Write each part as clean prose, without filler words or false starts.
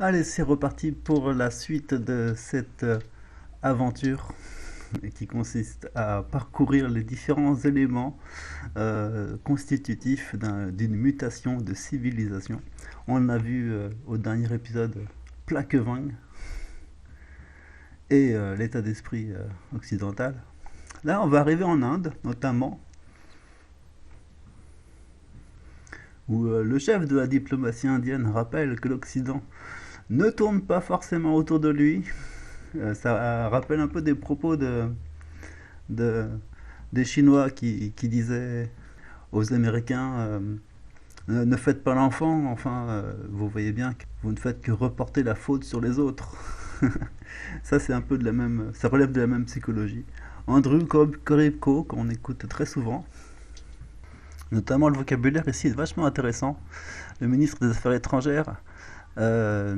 Allez, c'est reparti pour la suite de cette aventure qui consiste à parcourir les différents éléments constitutifs d'une mutation de civilisation. On a vu au dernier épisode Plaquevin et l'état d'esprit occidental. Là, on va arriver en Inde, notamment, où le chef de la diplomatie indienne rappelle que l'Occident ne tourne pas forcément autour de lui. Ça rappelle un peu des propos de- des Chinois qui disaient aux Américains ne faites pas l'enfant, enfin, vous voyez bien que vous ne faites que reporter la faute sur les autres. Ça, c'est un peu de la même, ça relève de la même psychologie. Andrew Korybko, qu'on écoute très souvent, notamment le vocabulaire ici est vachement intéressant. Le ministre des Affaires étrangères, euh,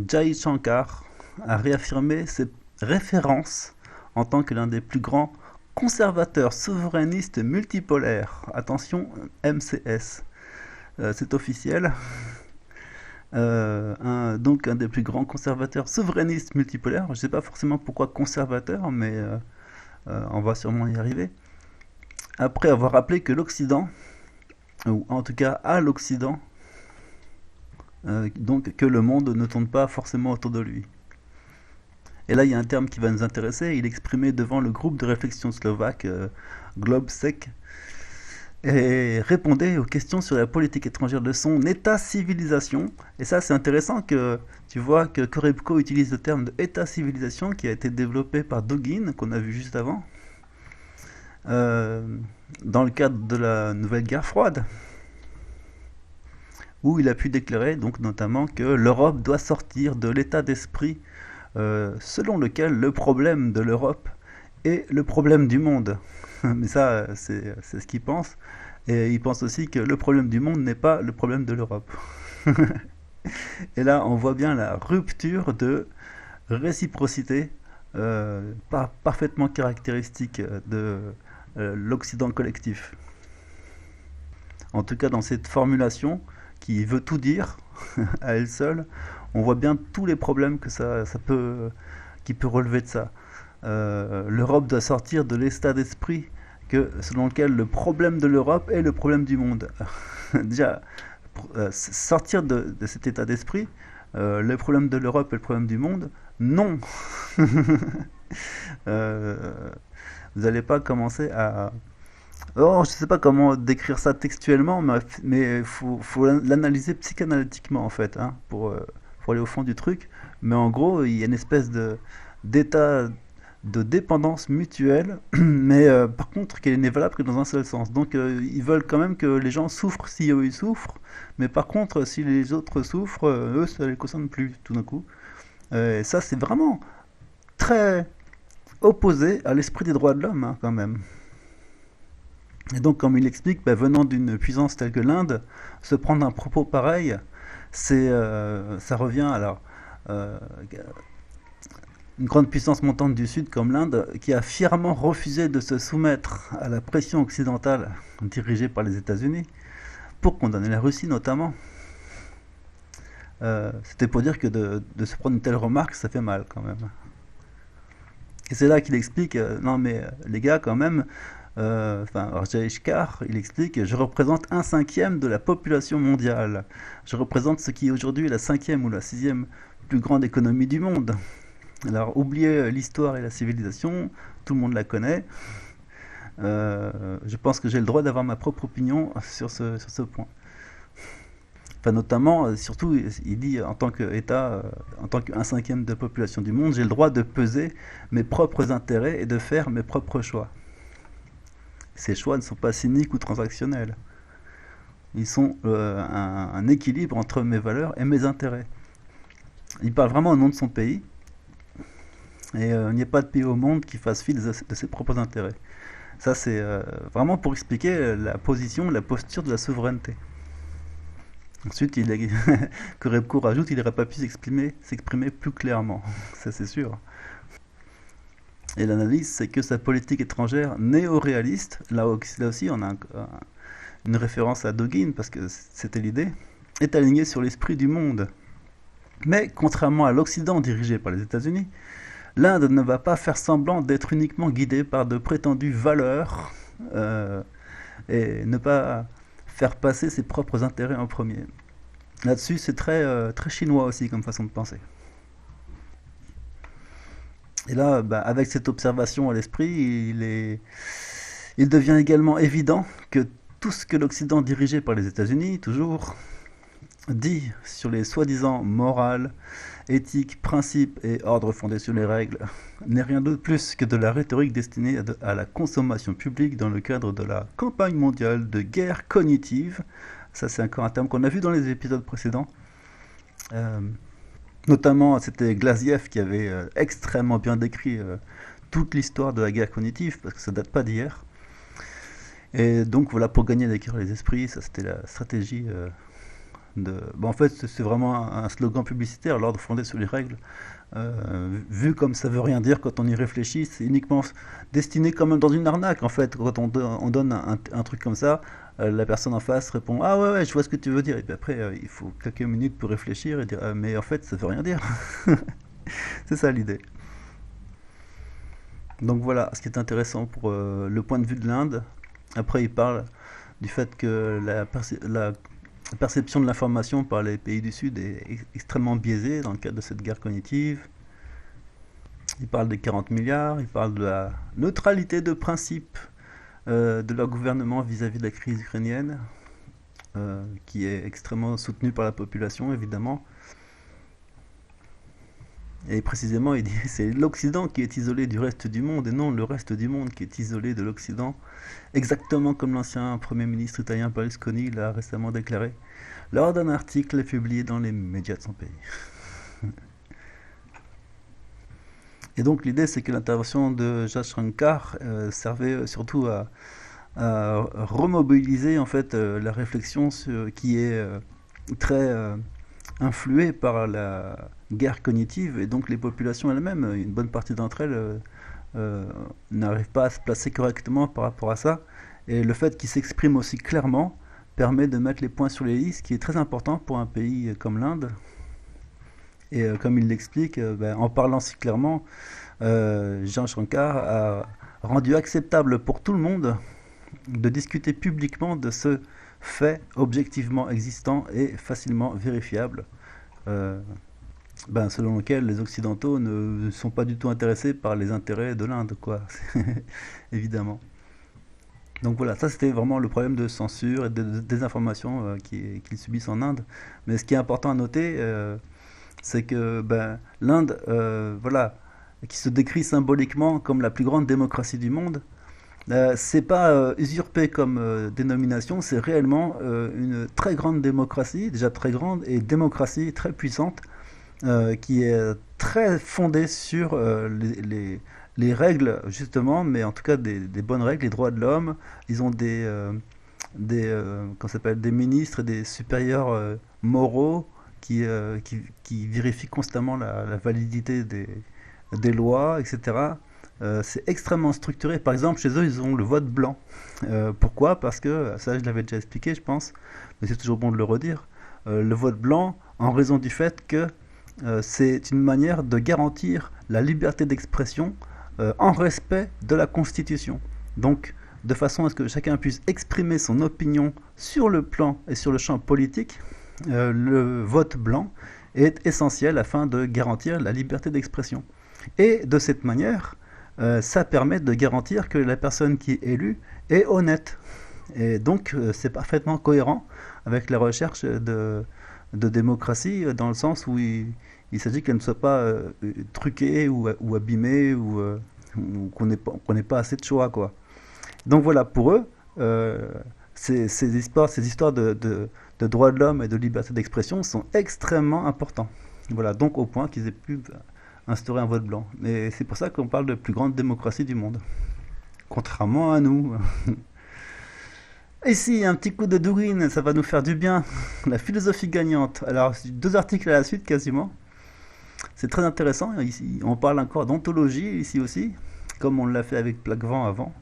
Jai Shankar, a réaffirmé ses références en tant que l'un des plus grands conservateurs souverainistes multipolaires. Attention, MCS. C'est officiel. Donc un des plus grands conservateurs souverainistes multipolaires. Je ne sais pas forcément pourquoi conservateur, mais on va sûrement y arriver. Après avoir rappelé que l'Occident, ou en tout cas à l'Occident, donc que le monde ne tourne pas forcément autour de lui. Et là, il y a un terme qui va nous intéresser. Il est exprimé devant le groupe de réflexion slovaque GlobSec et répondait aux questions sur la politique étrangère de son État-civilisation. Et ça, c'est intéressant que tu vois que Korybko utilise le terme de État-civilisation qui a été développé par Dugin, qu'on a vu juste avant, euh, dans le cadre de la nouvelle guerre froide, où il a pu déclarer donc notamment que l'Europe doit sortir de l'état d'esprit selon lequel le problème de l'Europe est le problème du monde. Mais ça, c'est ce qu'il pense. Et il pense aussi que le problème du monde n'est pas le problème de l'Europe. Et là, on voit bien la rupture de réciprocité parfaitement caractéristique de l'Occident collectif. En tout cas, dans cette formulation qui veut tout dire à elle seule, on voit bien tous les problèmes que ça peut, qui peut relever de ça. L'Europe doit sortir de l'état d'esprit selon lequel le problème de l'Europe est le problème du monde. Déjà, sortir de cet état d'esprit, le problème de l'Europe est le problème du monde, non. euh, Vous n'allez pas commencer à... Oh, je ne sais pas comment décrire ça textuellement, mais faut l'analyser psychanalytiquement en fait, hein, pour aller au fond du truc. Mais en gros, il y a une espèce d'état de dépendance mutuelle, mais par contre, qui n'est valable que dans un seul sens. Donc, ils veulent quand même que les gens souffrent si eux ils souffrent, mais par contre, si les autres souffrent, eux, ça les concerne plus tout d'un coup. Et ça, c'est vraiment très opposé à l'esprit des droits de l'homme, hein, quand même. Et donc, comme il explique, bah, venant d'une puissance telle que l'Inde, se prendre un propos pareil, ça revient alors euh, une grande puissance montante du Sud comme l'Inde, qui a fièrement refusé de se soumettre à la pression occidentale dirigée par les États-Unis pour condamner la Russie notamment. C'était pour dire que de se prendre une telle remarque, ça fait mal quand même. Et c'est là qu'il explique, non mais les gars quand même, Jay Ishkar, il explique, je représente un cinquième de la population mondiale. Je représente ce qui aujourd'hui est la cinquième ou la sixième plus grande économie du monde. Alors oubliez l'histoire et la civilisation, tout le monde la connaît. Je pense que j'ai le droit d'avoir ma propre opinion sur ce point. Enfin, notamment, surtout, il dit en tant qu'État, en tant qu'un cinquième de la population du monde, j'ai le droit de peser mes propres intérêts et de faire mes propres choix. Ces choix ne sont pas cyniques ou transactionnels. Ils sont un équilibre entre mes valeurs et mes intérêts. Il parle vraiment au nom de son pays, et il n'y a pas de pays au monde qui fasse fi de ses propres intérêts. Ça, c'est vraiment pour expliquer la position, la posture de la souveraineté. Ensuite, Korebko rajoute qu'il n'aurait pas pu s'exprimer plus clairement. Ça, c'est sûr. Et l'analyse, c'est que sa politique étrangère néo-réaliste, là aussi on a une référence à Dugin, parce que c'était l'idée, est alignée sur l'esprit du monde. Mais contrairement à l'Occident dirigé par les États-Unis, l'Inde ne va pas faire semblant d'être uniquement guidée par de prétendues valeurs euh, et ne pas faire passer ses propres intérêts en premier. Là-dessus, c'est très chinois aussi comme façon de penser. Et là, bah, avec cette observation à l'esprit, il devient également évident que tout ce que l'Occident dirigé par les États-Unis, toujours, dit sur les soi-disant morales, éthiques, principes et ordres fondés sur les règles n'est rien de plus que de la rhétorique destinée à la consommation publique dans le cadre de la campagne mondiale de guerre cognitive. Ça, c'est encore un terme qu'on a vu dans les épisodes précédents. Euh, Notamment, c'était Glaziev qui avait extrêmement bien décrit toute l'histoire de la guerre cognitive, parce que ça date pas d'hier. Et donc voilà, pour gagner les cœurs et les esprits, ça c'était la stratégie de... Bon, en fait, c'est vraiment un slogan publicitaire, l'ordre fondé sur les règles. Vu comme ça veut rien dire quand on y réfléchit, c'est uniquement destiné comme dans une arnaque en fait. Quand on donne un truc comme ça, la personne en face répond ah ouais ouais je vois ce que tu veux dire et puis après il faut quelques minutes pour réfléchir et dire ah, mais en fait ça veut rien dire. C'est ça l'idée. Donc voilà ce qui est intéressant pour le point de vue de l'Inde. Après il parle du fait que la perception de l'information par les pays du Sud est extrêmement biaisée dans le cadre de cette guerre cognitive. Il parle des 40 milliards, il parle de la neutralité de principe de leur gouvernement vis-à-vis de la crise ukrainienne, qui est extrêmement soutenue par la population évidemment. Et précisément, il dit c'est l'Occident qui est isolé du reste du monde et non le reste du monde qui est isolé de l'Occident, exactement comme l'ancien Premier ministre italien Berlusconi l'a récemment déclaré lors d'un article publié dans les médias de son pays. Et donc l'idée c'est que l'intervention de Jashankar servait surtout à remobiliser en fait la réflexion qui est très influée par la guerre cognitive et donc les populations elles-mêmes, une bonne partie d'entre elles n'arrivent pas à se placer correctement par rapport à ça. Et le fait qu'ils s'expriment aussi clairement permet de mettre les points sur les i, ce qui est très important pour un pays comme l'Inde. Et comme il l'explique, ben, en parlant si clairement, Jean Shankar a rendu acceptable pour tout le monde de discuter publiquement de ce fait objectivement existant et facilement vérifiable, euh, ben, selon lequel les Occidentaux ne sont pas du tout intéressés par les intérêts de l'Inde, quoi, évidemment. Donc voilà, ça c'était vraiment le problème de censure et de désinformation qu'ils subissent en Inde. Mais ce qui est important à noter, c'est que ben, l'Inde, voilà, qui se décrit symboliquement comme la plus grande démocratie du monde, c'est pas usurpé comme dénomination, c'est réellement une très grande démocratie, déjà très grande, et démocratie très puissante, qui est très fondée sur les règles, justement, mais en tout cas des bonnes règles, les droits de l'homme. Ils ont comment ça s'appelle, des ministres et des supérieurs moraux qui vérifient constamment la validité des lois, etc. C'est extrêmement structuré. Par exemple, chez eux, ils ont le vote blanc. Pourquoi? Parce que, ça je l'avais déjà expliqué, je pense, mais c'est toujours bon de le redire. Le vote blanc, en raison du fait que c'est une manière de garantir la liberté d'expression en respect de la Constitution. Donc, de façon à ce que chacun puisse exprimer son opinion sur le plan et sur le champ politique, le vote blanc est essentiel afin de garantir la liberté d'expression. Et de cette manière, ça permet de garantir que la personne qui est élue est honnête. Et donc, c'est parfaitement cohérent avec la recherche de démocratie, dans le sens où il s'agit qu'elle ne soit pas truquée ou abîmée ou qu'on n'ait pas assez de choix, quoi. Donc voilà, pour eux, ces histoires de droits de l'homme et de liberté d'expression sont extrêmement importants. Voilà, donc au point qu'ils aient pu instaurer un vote blanc. Et c'est pour ça qu'on parle de plus grande démocratie du monde. Contrairement à nous. Ici, un petit coup de Dourin, ça va nous faire du bien. La philosophie gagnante. Alors, deux articles à la suite quasiment. C'est très intéressant. Ici, on parle encore d'ontologie ici aussi, comme on l'a fait avec Plaquevent avant.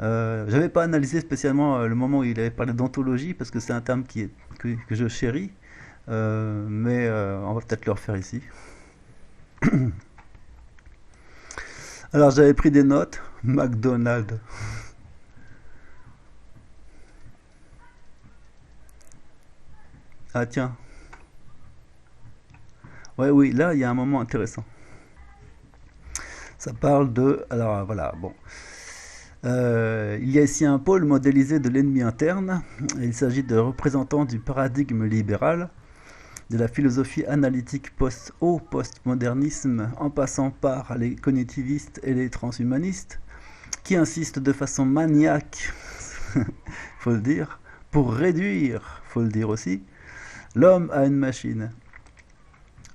J'avais pas analysé spécialement le moment où il avait parlé d'ontologie parce que c'est un terme que je chéris. mais on va peut-être le refaire ici. Alors j'avais pris des notes. McDonald's. Ah tiens. Ouais, oui, là il y a un moment intéressant. Ça parle de... Alors voilà, bon. Il y a ici un pôle modélisé de l'ennemi interne. Il s'agit de représentants du paradigme libéral, de la philosophie analytique au postmodernisme, en passant par les cognitivistes et les transhumanistes, qui insistent de façon maniaque, faut le dire, pour réduire, faut le dire aussi, l'homme à une machine.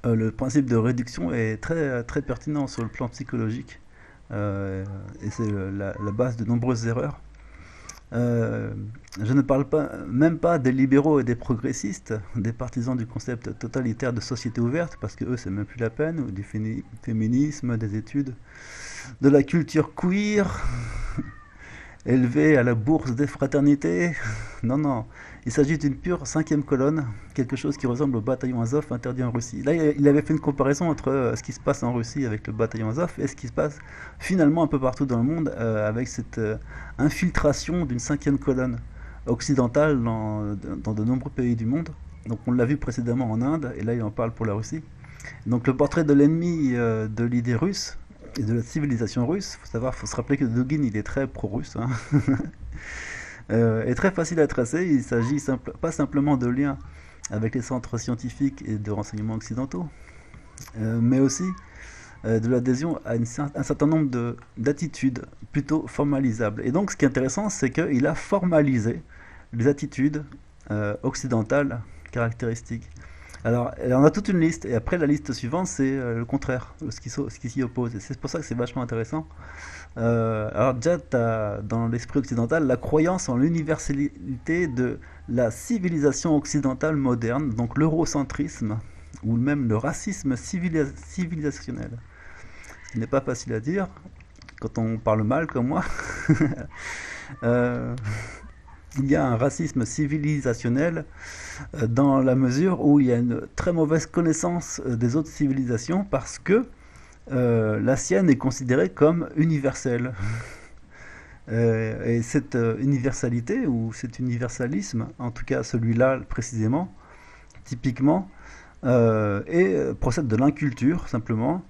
Le principe de réduction est très, très pertinent sur le plan psychologique, et c'est la base de nombreuses erreurs. Euh, je ne parle pas, même pas des libéraux et des progressistes, des partisans du concept totalitaire de société ouverte, parce que eux c'est même plus la peine, ou du féminisme, des études, de la culture queer, élevée à la bourse des fraternités. Non, non, il s'agit d'une pure cinquième colonne, quelque chose qui ressemble au bataillon Azov interdit en Russie. Là, il avait fait une comparaison entre ce qui se passe en Russie avec le bataillon Azov et ce qui se passe finalement un peu partout dans le monde avec cette infiltration d'une cinquième colonne occidentale dans de nombreux pays du monde. Donc on l'a vu précédemment en Inde, et là il en parle pour la Russie. Donc le portrait de l'ennemi de l'idée russe et de la civilisation russe, faut se rappeler que Dugin il est très pro-russe, hein. Est très facile à tracer. Il s'agit pas simplement de liens avec les centres scientifiques et de renseignements occidentaux, mais aussi de l'adhésion à un certain nombre d'attitudes plutôt formalisables. Et donc ce qui est intéressant, c'est qu'il a formalisé les attitudes occidentales caractéristiques. Alors, on a toute une liste, et après la liste suivante, c'est le contraire, ce qui s'y oppose. Et c'est pour ça que c'est vachement intéressant. Alors déjà, t'as dans l'esprit occidental la croyance en l'universalité de la civilisation occidentale moderne, donc l'eurocentrisme, ou même le racisme civilisationnel. Ce qui n'est pas facile à dire quand on parle mal comme moi. Euh, il y a un racisme civilisationnel dans la mesure où il y a une très mauvaise connaissance des autres civilisations parce que la sienne est considérée comme universelle. Et cette universalité ou cet universalisme, en tout cas celui-là précisément, typiquement, procède de l'inculture simplement,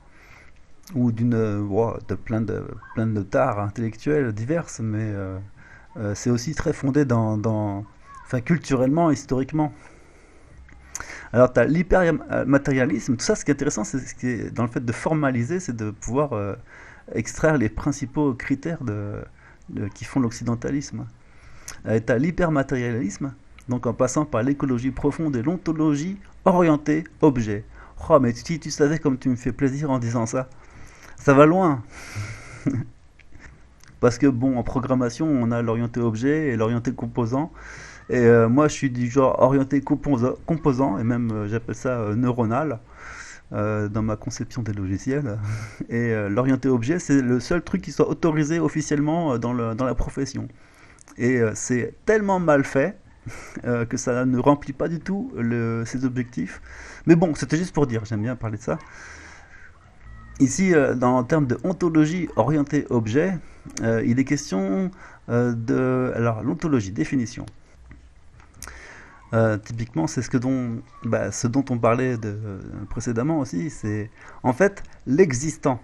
ou plein de tares intellectuelles diverses, mais c'est aussi très fondé enfin, culturellement, historiquement. Alors, tu as l'hypermatérialisme. Tout ça, ce qui est intéressant, c'est ce qui est dans le fait de formaliser, c'est de pouvoir extraire les principaux critères qui font l'occidentalisme. Tu as l'hypermatérialisme, donc en passant par l'écologie profonde et l'ontologie orientée objet. Oh, mais si tu savais comme tu me fais plaisir en disant ça, ça va loin. Parce que, bon, en programmation, on a l'orienté objet et l'orienté composant. Et moi, je suis du genre orienté composant, et même j'appelle ça neuronal dans ma conception des logiciels. Et l'orienté objet, c'est le seul truc qui soit autorisé officiellement dans la profession. Et c'est tellement mal fait que ça ne remplit pas du tout ses objectifs. Mais bon, c'était juste pour dire, j'aime bien parler de ça. Ici, en termes de ontologie orientée objet, il est question Alors, l'ontologie, définition. Typiquement, c'est ce dont on parlait précédemment aussi. C'est en fait l'existant.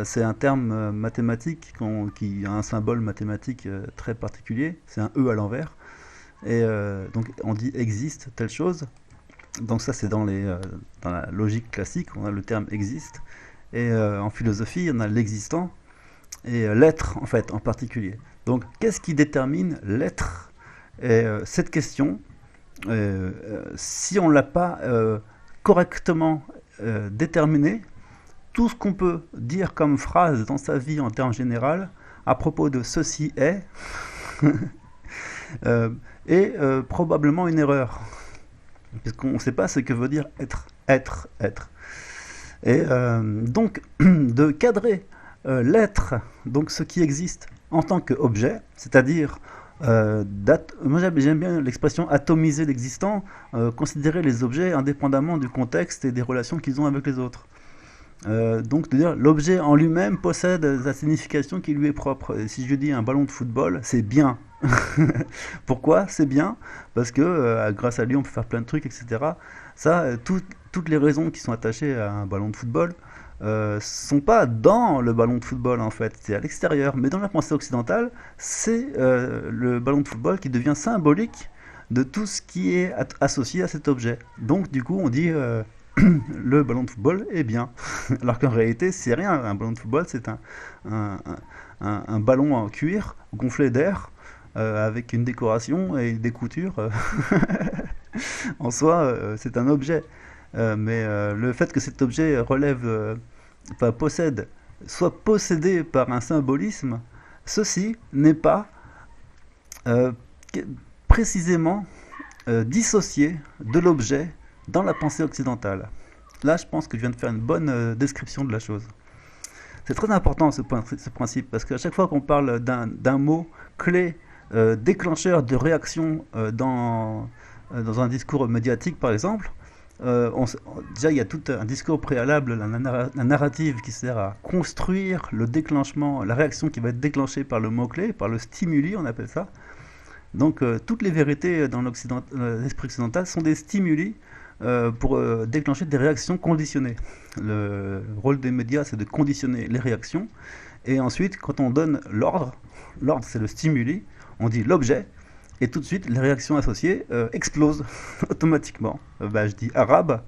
C'est un terme mathématique qui a un symbole mathématique très particulier. C'est un E à l'envers. Et donc on dit existe telle chose. Donc ça c'est dans la logique classique, on a le terme existe. Et en philosophie, on a l'existant et l'être en fait en particulier. Donc qu'est-ce qui détermine l'être? Et cette question, si on ne l'a pas correctement déterminée, tout ce qu'on peut dire comme phrase dans sa vie en termes généraux à propos de ceci est est probablement une erreur. Parce qu'on ne sait pas ce que veut dire être. Et donc, de cadrer l'être, donc ce qui existe en tant qu'objet, c'est-à-dire Moi j'aime bien l'expression atomiser l'existant, considérer les objets indépendamment du contexte et des relations qu'ils ont avec les autres. Donc de dire l'objet en lui-même possède sa signification qui lui est propre. Et si je dis un ballon de football, c'est bien. Pourquoi c'est bien? Parce que grâce à lui on peut faire plein de trucs, etc. Ça, toutes les raisons qui sont attachées à un ballon de football sont pas dans le ballon de football en fait, c'est à l'extérieur. Mais dans la pensée occidentale, c'est le ballon de football qui devient symbolique de tout ce qui est associé à cet objet. Donc du coup on dit le ballon de football est bien. Alors qu'en réalité c'est rien, un ballon de football c'est un, un ballon en cuir gonflé d'air avec une décoration et des coutures. En soi c'est un objet. Mais le fait que cet objet relève, enfin possède, soit possédé par un symbolisme, ceci n'est pas euh, précisément dissocié de l'objet dans la pensée occidentale. Là, je pense que je viens de faire une bonne description de la chose. C'est très important ce principe, parce qu'à chaque fois qu'on parle d'un mot clé, déclencheur de réaction dans un discours médiatique, par exemple, déjà il y a tout un discours préalable, la narrative qui sert à construire le déclenchement, la réaction qui va être déclenchée par le mot-clé, par le stimuli, on appelle ça. Donc toutes les vérités dans l'esprit occidental sont des stimuli pour déclencher des réactions conditionnées. Le rôle des médias, c'est de conditionner les réactions. Et ensuite, quand on donne l'ordre c'est le stimuli, on dit l'objet, et tout de suite, les réactions associées explosent automatiquement. Je dis arabe,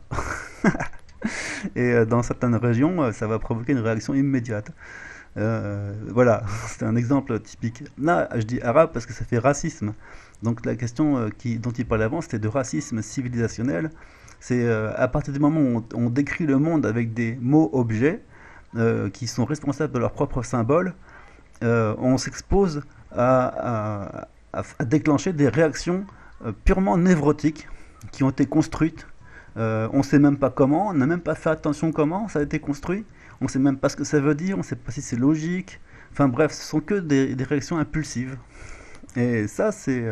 et dans certaines régions, ça va provoquer une réaction immédiate. Voilà, c'est un exemple typique. Là, je dis arabe parce que ça fait racisme. Donc la question dont il parlait avant, c'était de racisme civilisationnel. C'est à partir du moment où on décrit le monde avec des mots-objets qui sont responsables de leur propre symbole, on s'expose à déclencher des réactions purement névrotiques qui ont été construites. On ne sait même pas comment, on n'a même pas fait attention comment ça a été construit, on ne sait même pas ce que ça veut dire, on ne sait pas si c'est logique. Enfin bref, ce sont que des réactions impulsives. Et ça, c'est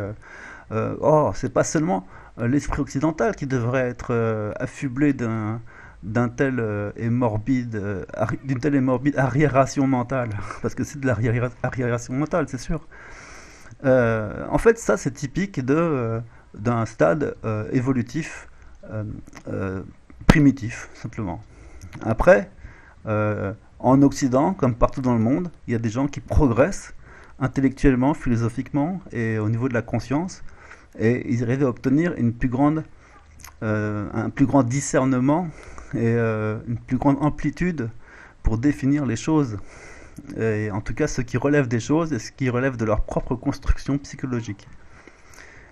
pas seulement l'esprit occidental qui devrait être affublé d'un tel et morbide, d'une telle et morbide arriération mentale, parce que c'est de l'arriération mentale, c'est sûr. En fait, ça, c'est typique d'un stade évolutif euh, euh, primitif, simplement. Après, en Occident, comme partout dans le monde, il y a des gens qui progressent intellectuellement, philosophiquement et au niveau de la conscience, et ils arrivent à obtenir un plus grand discernement et une plus grande amplitude pour définir les choses. Et en tout cas, ce qui relève des choses et ce qui relève de leur propre construction psychologique.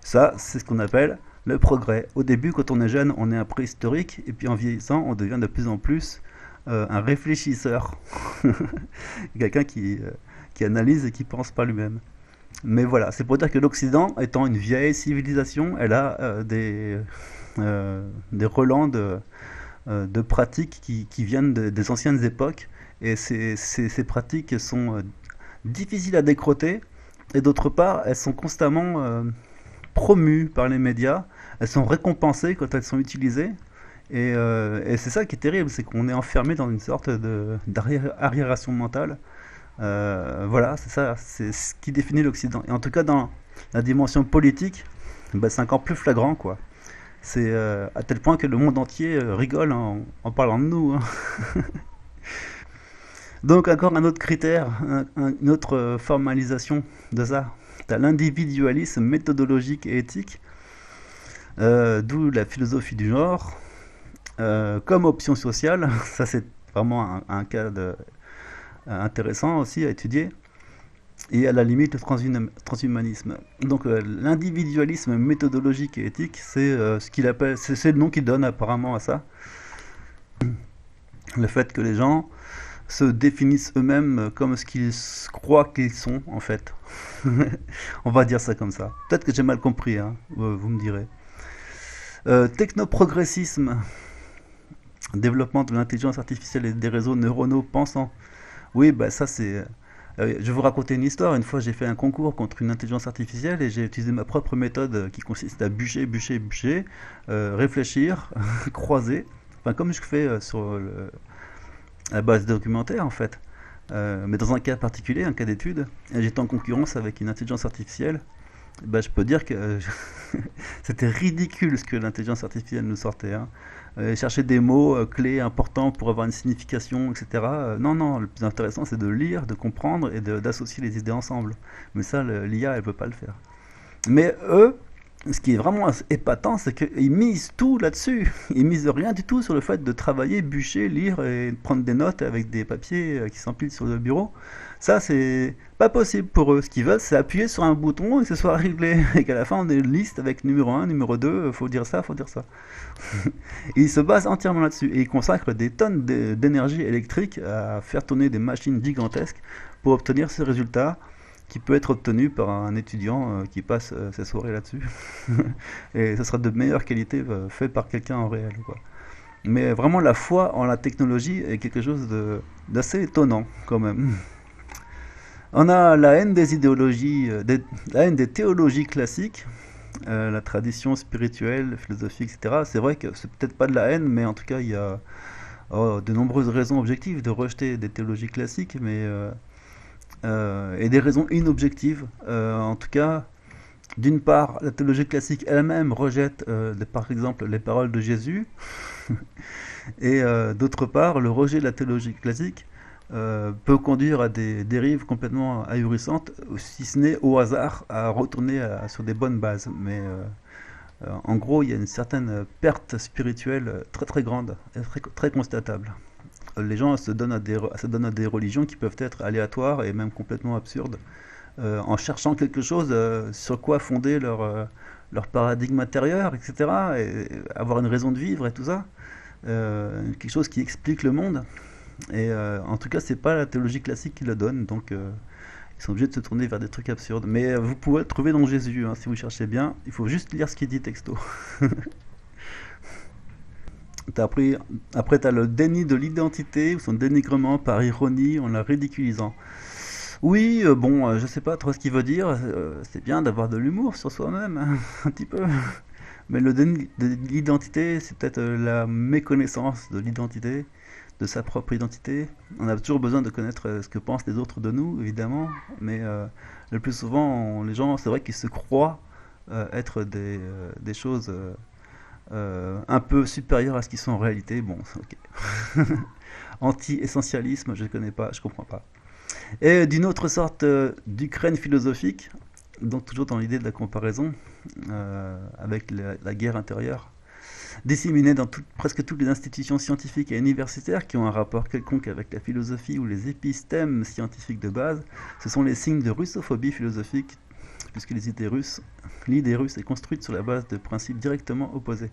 Ça, c'est ce qu'on appelle le progrès. Au début, quand on est jeune, on est un préhistorique, et puis en vieillissant, on devient de plus en plus un réfléchisseur. Quelqu'un qui analyse et qui pense par lui-même. Mais voilà, c'est pour dire que l'Occident, étant une vieille civilisation, elle a des relents de pratiques qui viennent des anciennes époques. Et ces pratiques sont difficiles à décroter. Et d'autre part, elles sont constamment promues par les médias. Elles sont récompensées quand elles sont utilisées. Et c'est ça qui est terrible, c'est qu'on est enfermé dans une sorte d'arriération mentale. Voilà, c'est ça, c'est ce qui définit l'Occident. Et en tout cas, dans la dimension politique, bah, c'est encore plus flagrant, quoi. C'est à tel point que le monde entier rigole en parlant de nous, hein. Donc encore un autre critère, une autre formalisation de ça. Tu as l'individualisme méthodologique et éthique, d'où la philosophie du genre, comme option sociale. Ça c'est vraiment un cas intéressant aussi à étudier. Et à la limite le transhumanisme. Donc l'individualisme méthodologique et éthique, c'est ce qu'il appelle, c'est le nom qu'il donne apparemment à ça. Le fait que les gens se définissent eux-mêmes comme ce qu'ils croient qu'ils sont en fait. On va dire ça comme ça. Peut-être que j'ai mal compris, hein, vous me direz. Technoprogressisme, développement de l'intelligence artificielle et des réseaux neuronaux pensants. Oui, bah ça c'est Je vais vous raconter une histoire. Une fois, j'ai fait un concours contre une intelligence artificielle et j'ai utilisé ma propre méthode qui consiste à bûcher, bûcher, bûcher, réfléchir, croiser, enfin comme je fais la base documentaire en fait. Mais dans un cas particulier, un cas d'étude, et j'étais en concurrence avec une intelligence artificielle. Bah, je peux dire que c'était ridicule ce que l'intelligence artificielle nous sortait, hein. Chercher des mots clés importants pour avoir une signification, etc. Non, non, le plus intéressant c'est de lire, de comprendre et d'associer les idées ensemble. Mais ça, l'IA, elle peut pas le faire. Mais eux, ce qui est vraiment épatant, c'est qu'ils misent tout là-dessus. Ils misent rien du tout sur le fait de travailler, bûcher, lire et prendre des notes avec des papiers qui s'empilent sur le bureau. Ça, c'est pas possible pour eux. Ce qu'ils veulent, c'est appuyer sur un bouton et que ce soit réglé. Et qu'à la fin, on ait une liste avec numéro un, numéro 2, faut dire ça, faut dire ça. Et ils se basent entièrement là-dessus. Et ils consacrent des tonnes d'énergie électrique à faire tourner des machines gigantesques pour obtenir ce résultat qui peut être obtenu par un étudiant qui passe ses soirées là-dessus. Et ce sera de meilleure qualité fait par quelqu'un en réel, quoi. Mais vraiment, la foi en la technologie est quelque chose d'assez étonnant, quand même. On a la haine des idéologies, la haine des théologies classiques, la tradition spirituelle, philosophique, etc. C'est vrai que c'est peut-être pas de la haine, mais en tout cas, il y a de nombreuses raisons objectives de rejeter des théologies classiques, et des raisons inobjectives. En tout cas, d'une part, la théologie classique elle-même rejette, par exemple, les paroles de Jésus, et d'autre part, le rejet de la théologie classique peut conduire à des dérives complètement ahurissantes, si ce n'est au hasard, à retourner sur des bonnes bases. Mais en gros, il y a une certaine perte spirituelle très très grande, et très, très constatable. Les gens se donnent à des religions qui peuvent être aléatoires et même complètement absurdes, en cherchant quelque chose sur quoi fonder leur paradigme intérieur, etc., et avoir une raison de vivre et tout ça, quelque chose qui explique le monde. Et en tout cas, c'est pas la théologie classique qui le donne, donc ils sont obligés de se tourner vers des trucs absurdes. Mais vous pouvez le trouver dans Jésus, hein, si vous cherchez bien. Il faut juste lire ce qu'il dit texto. Après, tu as le déni de l'identité, ou son dénigrement par ironie en la ridiculisant. Oui, bon, je sais pas trop ce qu'il veut dire. C'est bien d'avoir de l'humour sur soi-même, hein, un petit peu. Mais le déni de l'identité, c'est peut-être la méconnaissance de l'identité, de sa propre identité. On a toujours besoin de connaître ce que pensent les autres de nous, évidemment. Mais le plus souvent, les gens, c'est vrai qu'ils se croient être des choses un peu supérieures à ce qu'ils sont en réalité. Bon, ok. Anti-essentialisme, je ne connais pas, je comprends pas. Et d'une autre sorte d'Ukraine philosophique, donc toujours dans l'idée de la comparaison avec la guerre intérieure, disséminée dans presque toutes les institutions scientifiques et universitaires qui ont un rapport quelconque avec la philosophie ou les épistémes scientifiques de base, ce sont les signes de russophobie philosophique, puisque l'idée russe est construite sur la base de principes directement opposés.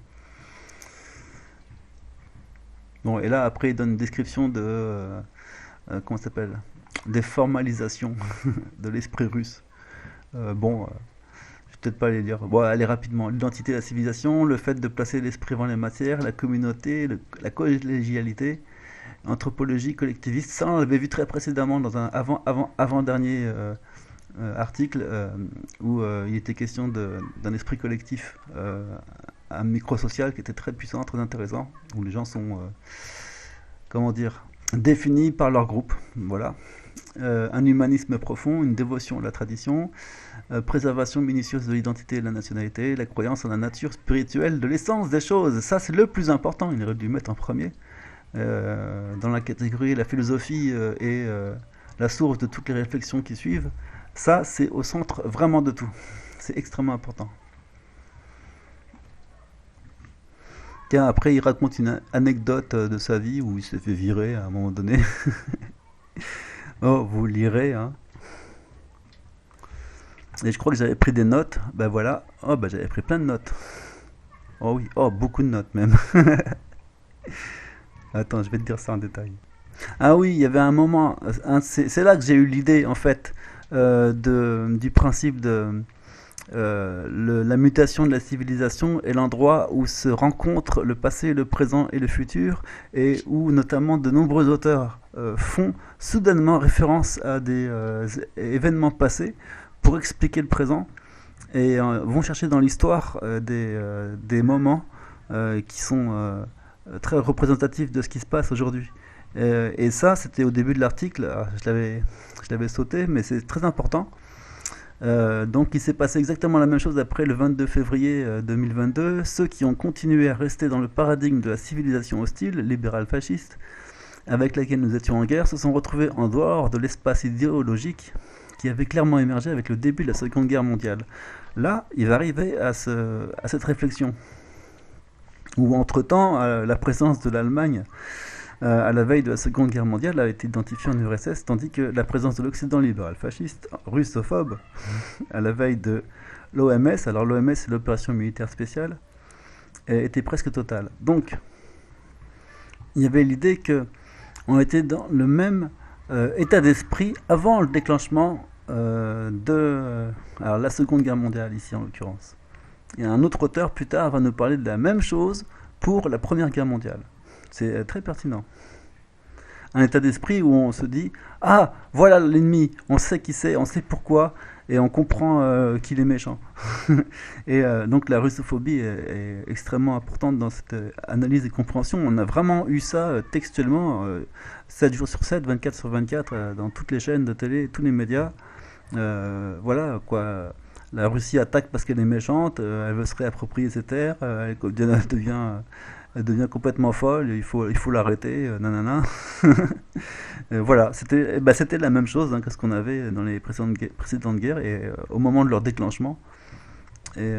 Bon, et là, après, il donne une description de comment ça s'appelle, des formalisations de l'esprit russe. Bon, je vais peut-être pas les lire. Bon, allez rapidement. L'identité de la civilisation, le fait de placer l'esprit avant les matières, la communauté, la collégialité, anthropologie collectiviste. Ça, on l'avait vu très précédemment dans un avant-dernier article où il était question d'un esprit collectif, un microsocial qui était très puissant, très intéressant, où les gens sont, comment dire, définis par leur groupe. Voilà. Un humanisme profond, une dévotion à la tradition, préservation minutieuse de l'identité et de la nationalité, la croyance en la nature spirituelle de l'essence des choses. Ça, c'est le plus important, il aurait dû mettre en premier. Dans la catégorie la philosophie et la source de toutes les réflexions qui suivent. Ça, c'est au centre vraiment de tout. C'est extrêmement important. Tiens, après, il raconte une anecdote de sa vie où il s'est fait virer à un moment donné. Oh, vous lirez, hein. Et je crois que j'avais pris des notes. Ben voilà. Oh, ben j'avais pris plein de notes. Oh oui. Oh, beaucoup de notes même. Attends, je vais te dire ça en détail. Ah oui, il y avait un moment. C'est là que j'ai eu l'idée, en fait, du principe de la mutation de la civilisation est l'endroit où se rencontrent le passé, le présent et le futur, et où notamment de nombreux auteurs font soudainement référence à des événements passés pour expliquer le présent et vont chercher dans l'histoire des moments qui sont très représentatifs de ce qui se passe aujourd'hui. Et ça, c'était au début de l'article. Je l'avais sauté, mais c'est très important. Donc il s'est passé exactement la même chose après le 22 février 2022. Ceux qui ont continué à rester dans le paradigme de la civilisation hostile, libérale fasciste, avec laquelle nous étions en guerre, se sont retrouvés en dehors de l'espace idéologique qui avait clairement émergé avec le début de la Seconde Guerre mondiale. Là, il va arriver à cette réflexion, où entre-temps, la présence de l'Allemagne à la veille de la Seconde Guerre mondiale a été identifiée en URSS, tandis que la présence de l'Occident libéral fasciste, russophobe, à la veille de l'OMS, alors l'OMS c'est l'opération militaire spéciale, était presque totale. Donc, il y avait l'idée qu'on était dans le même état d'esprit avant le déclenchement de la Seconde Guerre mondiale, ici en l'occurrence. Et un autre auteur plus tard va nous parler de la même chose pour la Première Guerre mondiale. C'est très pertinent. Un état d'esprit où on se dit « Ah, voilà l'ennemi, on sait qui c'est, on sait pourquoi, et on comprend qu'il est méchant. » Et donc la russophobie est extrêmement importante dans cette analyse et compréhension. On a vraiment eu ça textuellement, 7 jours sur 7, 24 sur 24, dans toutes les chaînes de télé, tous les médias. Voilà, quoi. La Russie attaque parce qu'elle est méchante, elle veut se réapproprier ses terres, elle devient complètement folle, il faut l'arrêter, nanana. Voilà, c'était la même chose que ce qu'on avait dans les précédentes guerres, et au moment de leur déclenchement. Et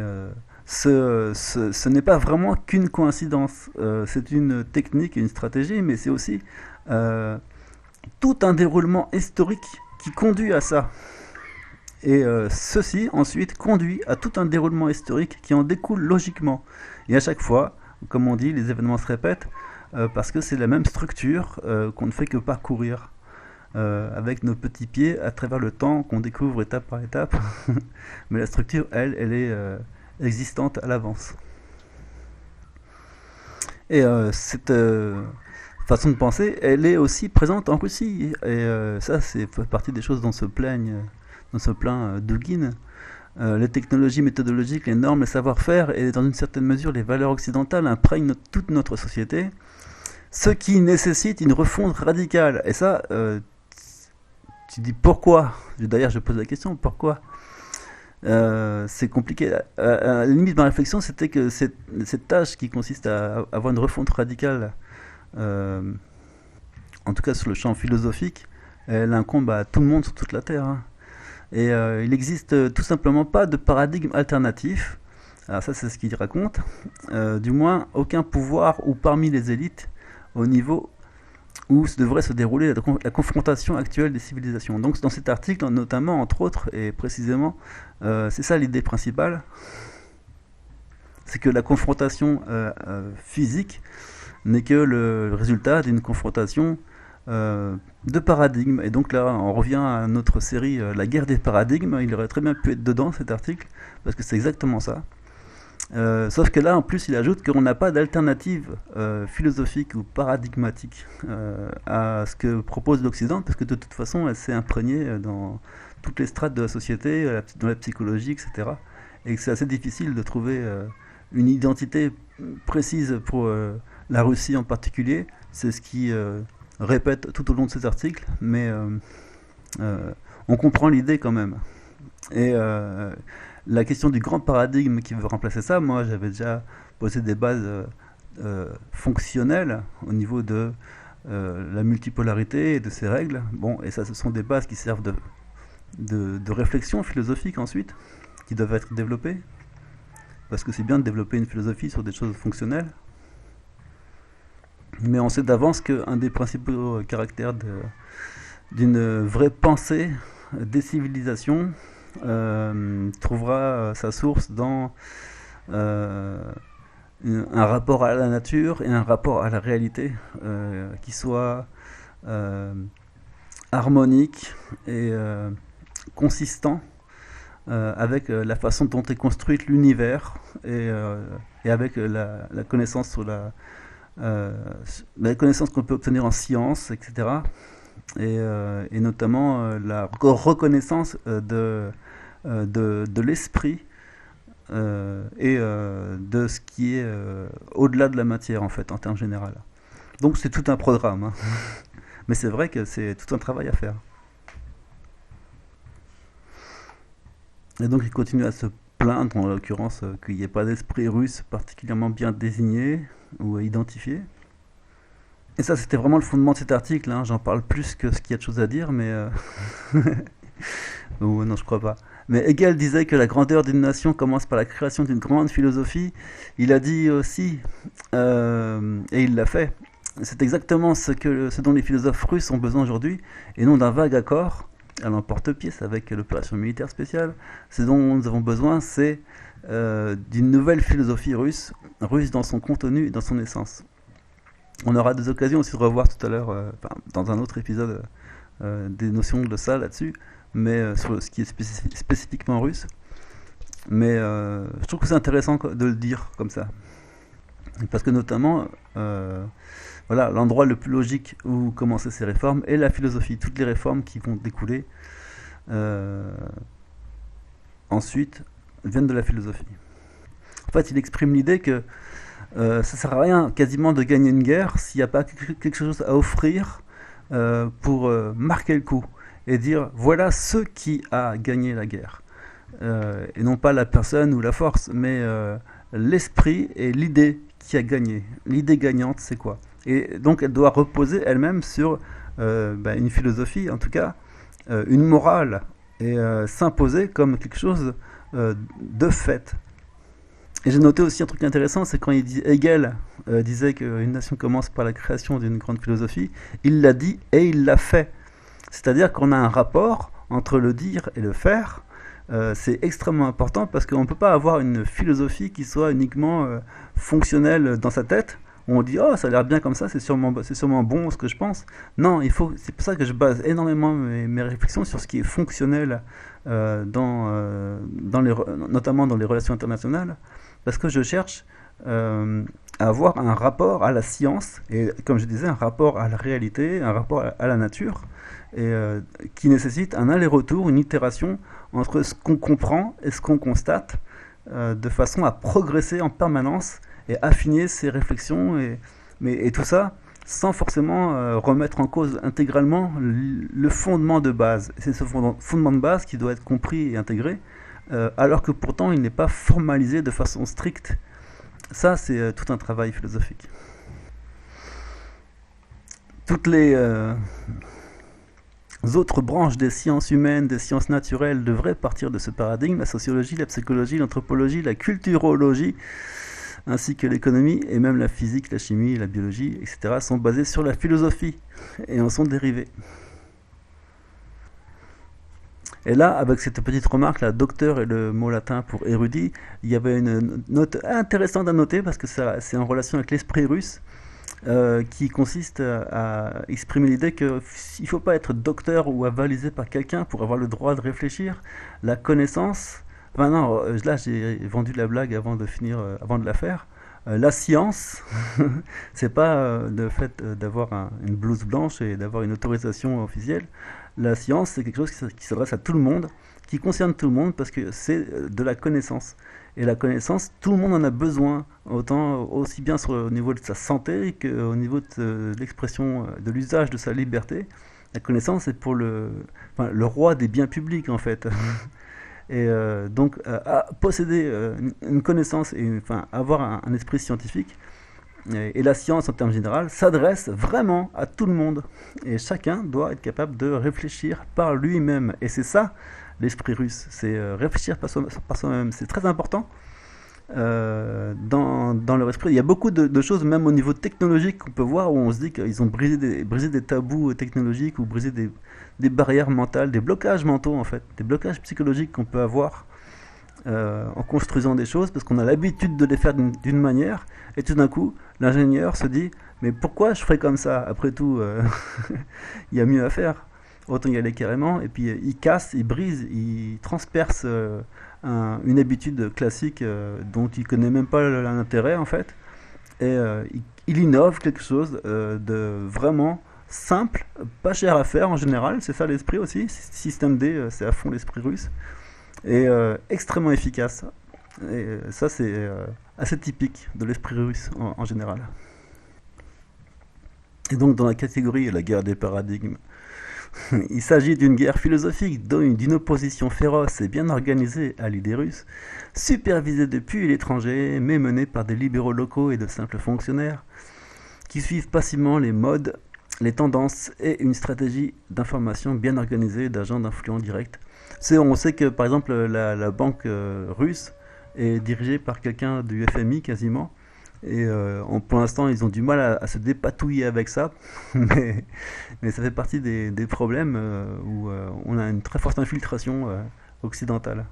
ce n'est pas vraiment qu'une coïncidence, c'est une technique, une stratégie, mais c'est aussi tout un déroulement historique qui conduit à ça. Et ceci, ensuite, conduit à tout un déroulement historique qui en découle logiquement. Et à chaque fois, comme on dit, les événements se répètent, parce que c'est la même structure qu'on ne fait que parcourir avec nos petits pieds à travers le temps qu'on découvre étape par étape. Mais la structure, elle est existante à l'avance. Et cette façon de penser, elle est aussi présente en Russie. Et ça, c'est partie des choses dont se plaint Dugin. Les technologies méthodologiques, les normes, les savoir-faire et dans une certaine mesure les valeurs occidentales imprègnent toute notre société, ce qui nécessite une refonte radicale. Et ça, tu dis pourquoi? D'ailleurs, je pose la question, pourquoi? C'est compliqué. À la limite, ma réflexion, c'était que cette tâche qui consiste à avoir une refonte radicale, en tout cas sur le champ philosophique, elle incombe à tout le monde sur toute la Terre. Et il n'existe tout simplement pas de paradigme alternatif. Alors ça, c'est ce qu'il raconte. Du moins, aucun pouvoir ou parmi les élites au niveau où devrait se dérouler la confrontation actuelle des civilisations. Donc dans cet article, notamment, entre autres, et précisément, c'est ça l'idée principale, c'est que la confrontation physique n'est que le résultat d'une confrontation de paradigmes. Et donc là, on revient à notre série La guerre des paradigmes. Il aurait très bien pu être dedans, cet article, parce que c'est exactement ça. Sauf que là, en plus, il ajoute qu'on n'a pas d'alternative philosophique ou paradigmatique à ce que propose l'Occident, parce que de toute façon, elle s'est imprégnée dans toutes les strates de la société, dans la psychologie, etc. Et que c'est assez difficile de trouver une identité précise pour la Russie en particulier. C'est ce qui répète tout au long de ces articles, mais on comprend l'idée quand même. Et la question du grand paradigme qui veut remplacer ça, moi j'avais déjà posé des bases fonctionnelles au niveau de la multipolarité et de ses règles. Bon, et ça, ce sont des bases qui servent de réflexion philosophique ensuite, qui doivent être développées, parce que c'est bien de développer une philosophie sur des choses fonctionnelles. Mais on sait d'avance qu'un des principaux caractères d'une vraie pensée des civilisations trouvera sa source dans un rapport à la nature et un rapport à la réalité qui soit harmonique et consistant avec la façon dont est construite l'univers et avec la connaissance sur euh, la connaissance qu'on peut obtenir en sciences, etc. Et notamment la reconnaissance de l'esprit de ce qui est au-delà de la matière, en fait, en termes généraux. Donc c'est tout un programme, hein. Mais c'est vrai que c'est tout un travail à faire. Et donc il continue à se plaindre, en l'occurrence, qu'il n'y ait pas d'esprit russe particulièrement bien désigné ou identifié. Et ça, c'était vraiment le fondement de cet article, hein. J'en parle plus que ce qu'il y a de choses à dire, mais... ou non, je crois pas. Mais Hegel disait que la grandeur d'une nation commence par la création d'une grande philosophie. Il a dit aussi, et il l'a fait, c'est exactement ce dont les philosophes russes ont besoin aujourd'hui, et non d'un vague accord à l'emporte-pièce avec l'opération militaire spéciale. Ce dont nous avons besoin, c'est d'une nouvelle philosophie russe, russe dans son contenu et dans son essence. On aura des occasions aussi de revoir tout à l'heure, dans un autre épisode, des notions de ça là-dessus, mais sur ce qui est spécifiquement russe. Mais je trouve que c'est intéressant de le dire comme ça. Parce que notamment, voilà, l'endroit le plus logique où commencer ces réformes est la philosophie. Toutes les réformes qui vont découler euh, ensuite viennent de la philosophie. En fait, il exprime l'idée que ça sert à rien quasiment de gagner une guerre s'il n'y a pas quelque chose à offrir pour marquer le coup et dire voilà ce qui a gagné la guerre. Et non pas la personne ou la force, mais l'esprit et l'idée qui a gagné. L'idée gagnante, c'est quoi? Et donc elle doit reposer elle-même sur une philosophie, en tout cas, une morale, et s'imposer comme quelque chose de fait. Et j'ai noté aussi un truc intéressant, c'est quand Hegel disait qu'une nation commence par la création d'une grande philosophie, il l'a dit et il l'a fait. C'est-à-dire qu'on a un rapport entre le dire et le faire. C'est extrêmement important parce qu'on ne peut pas avoir une philosophie qui soit uniquement fonctionnelle dans sa tête, où on dit oh ça a l'air bien comme ça, c'est sûrement bon ce que je pense. Non, c'est pour ça que je base énormément mes réflexions sur ce qui est fonctionnel notamment dans les relations internationales, parce que je cherche à avoir un rapport à la science, et comme je disais, un rapport à la réalité, un rapport à la nature, et qui nécessite un aller-retour, une itération entre ce qu'on comprend et ce qu'on constate, de façon à progresser en permanence et affiner ses réflexions, et tout ça sans forcément remettre en cause intégralement le fondement de base. C'est ce fondement de base qui doit être compris et intégré, alors que pourtant il n'est pas formalisé de façon stricte. Ça, c'est tout un travail philosophique. Toutes les autres branches des sciences humaines, des sciences naturelles devraient partir de ce paradigme. La sociologie, la psychologie, l'anthropologie, la culturologie, ainsi que l'économie, et même la physique, la chimie, la biologie, etc., sont basées sur la philosophie et en sont dérivées. Et là, avec cette petite remarque, là, docteur et le mot latin pour érudit, il y avait une note intéressante à noter parce que c'est en relation avec l'esprit russe, qui consiste à exprimer l'idée qu'il ne faut pas être docteur ou avalisé par quelqu'un pour avoir le droit de réfléchir. La connaissance, enfin non, là j'ai vendu la blague avant de la faire. La science, c'est pas le fait d'avoir une blouse blanche et d'avoir une autorisation officielle. La science, c'est quelque chose qui s'adresse à tout le monde, qui concerne tout le monde, parce que c'est de la connaissance. Et la connaissance, tout le monde en a besoin, aussi bien au niveau de sa santé qu'au niveau de l'expression, de l'usage de sa liberté. La connaissance est pour le roi des biens publics, en fait. Et donc, posséder une connaissance et avoir un esprit scientifique, et la science en termes généraux s'adresse vraiment à tout le monde. Et chacun doit être capable de réfléchir par lui-même. Et c'est ça l'esprit russe, c'est réfléchir par soi-même. C'est très important dans leur esprit. Il y a beaucoup de choses, même au niveau technologique, qu'on peut voir où on se dit qu'ils ont brisé des tabous technologiques, ou brisé des barrières mentales, des blocages mentaux en fait, des blocages psychologiques qu'on peut avoir en construisant des choses, parce qu'on a l'habitude de les faire d'une manière, et tout d'un coup, l'ingénieur se dit mais pourquoi je ferais comme ça? Après tout, il y a mieux à faire. Autant y aller carrément, et puis il casse, il brise, il transperce une habitude classique dont il connaît même pas l'intérêt en fait, et il innove quelque chose de vraiment simple, pas cher à faire en général, c'est ça l'esprit aussi. Système D, c'est à fond l'esprit russe, et extrêmement efficace. Et ça, c'est assez typique de l'esprit russe en général. Et donc, dans la catégorie la guerre des paradigmes, il s'agit d'une guerre philosophique, d'une opposition féroce et bien organisée à l'idée russe, supervisée depuis l'étranger, mais menée par des libéraux locaux et de simples fonctionnaires, qui suivent passivement les modes, les tendances et une stratégie d'information bien organisée d'agents d'influence directs. On sait que, par exemple, la banque russe est dirigée par quelqu'un du FMI quasiment, et pour l'instant, ils ont du mal à se dépatouiller avec ça, mais, mais ça fait partie des problèmes où on a une très forte infiltration occidentale.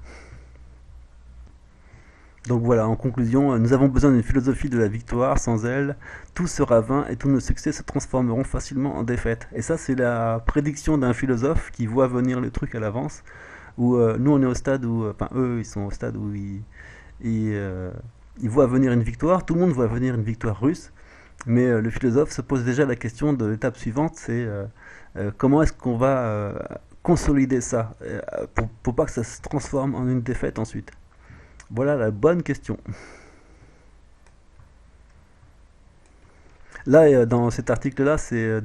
Donc voilà, en conclusion, nous avons besoin d'une philosophie de la victoire. Sans elle, tout sera vain et tous nos succès se transformeront facilement en défaite. Et ça, c'est la prédiction d'un philosophe qui voit venir le truc à l'avance. Où nous, on est au stade où, enfin, eux, ils sont au stade où ils voient venir une victoire. Tout le monde voit venir une victoire russe. Mais le philosophe se pose déjà la question de l'étape suivante, c'est comment est-ce qu'on va consolider ça pour pas que ça se transforme en une défaite ensuite. Voilà la bonne question. Là, dans cet article-là, c'est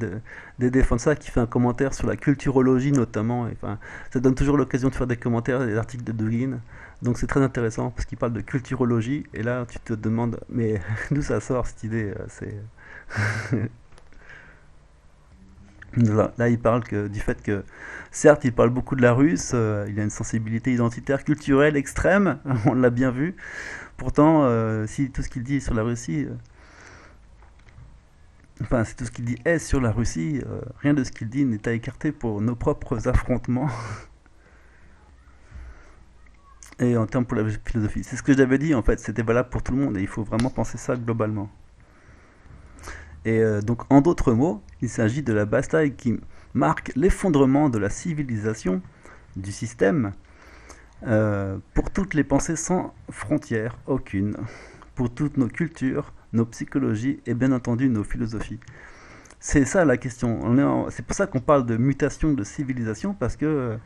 Dédé Fonsa qui fait un commentaire sur la culturologie notamment. Et, enfin, ça donne toujours l'occasion de faire des commentaires des articles de Dugin. Donc c'est très intéressant parce qu'il parle de culturologie. Et là, tu te demandes, mais d'où ça sort cette idée Là, il parle du fait que, certes, il parle beaucoup de la russe, il a une sensibilité identitaire, culturelle extrême, on l'a bien vu. Pourtant, si tout ce qu'il dit sur la Russie, enfin, si tout ce qu'il dit est sur la Russie, rien de ce qu'il dit n'est à écarter pour nos propres affrontements. Et en termes pour la philosophie, c'est ce que j'avais dit en fait, c'était valable pour tout le monde et il faut vraiment penser ça globalement. Et donc, en d'autres mots, il s'agit de la bataille qui marque l'effondrement de la civilisation, du système, pour toutes les pensées sans frontières aucune, pour toutes nos cultures, nos psychologies et bien entendu nos philosophies. C'est ça la question. C'est pour ça qu'on parle de mutation de civilisation, parce que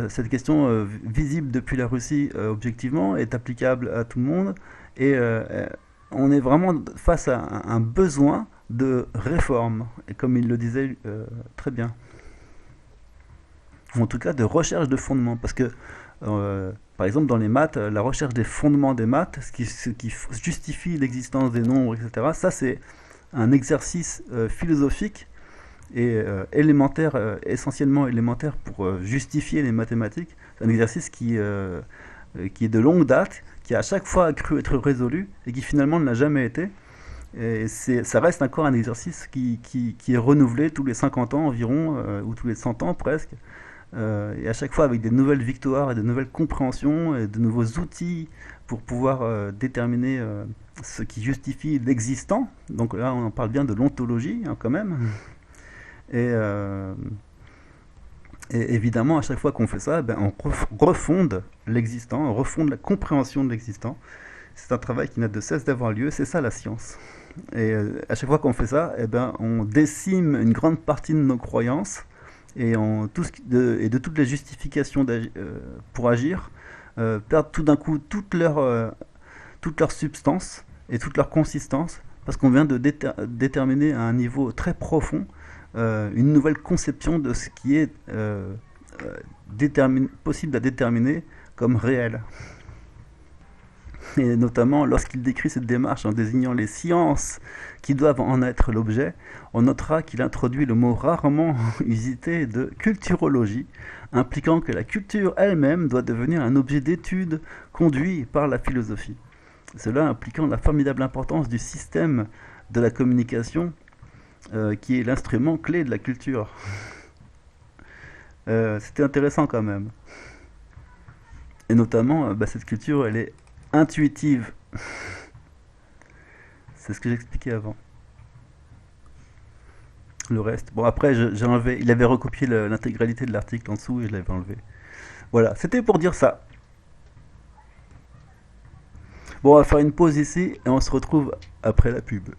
cette question visible depuis la Russie objectivement est applicable à tout le monde et on est vraiment face à un besoin de réforme, et comme il le disait très bien, ou en tout cas de recherche de fondements, parce que par exemple dans les maths, la recherche des fondements des maths, ce qui justifie l'existence des nombres, etc., ça c'est un exercice philosophique et élémentaire, essentiellement élémentaire pour justifier les mathématiques. C'est un exercice qui est de longue date, qui a à chaque fois cru être résolu et qui finalement ne l'a jamais été. Et ça reste encore un exercice qui est renouvelé tous les 50 ans environ, ou tous les 100 ans presque, et à chaque fois avec des nouvelles victoires et de nouvelles compréhensions et de nouveaux outils pour pouvoir déterminer ce qui justifie l'existant. Donc là on en parle bien de l'ontologie hein, quand même. Et, euh, et évidemment à chaque fois qu'on fait ça, ben, on refonde l'existant, on refonde la compréhension de l'existant. C'est un travail qui n'a de cesse d'avoir lieu, c'est ça la science. Et à chaque fois qu'on fait ça, eh ben, on décime une grande partie de nos croyances et, et de toutes les justifications pour agir, perdent tout d'un coup toute leur substance et toute leur consistance, parce qu'on vient de déterminer à un niveau très profond une nouvelle conception de ce qui est possible à déterminer comme réel. Et notamment lorsqu'il décrit cette démarche en désignant les sciences qui doivent en être l'objet, on notera qu'il introduit le mot rarement usité de culturologie, impliquant que la culture elle-même doit devenir un objet d'étude conduit par la philosophie. Cela impliquant la formidable importance du système de la communication qui est l'instrument clé de la culture. C'était intéressant quand même. Et notamment, cette culture, elle est intuitive. C'est ce que j'expliquais avant. Le reste. Bon, après, j'ai enlevé. Il avait recopié l'intégralité de l'article en dessous et je l'avais enlevé. Voilà, c'était pour dire ça. Bon, on va faire une pause ici et on se retrouve après la pub.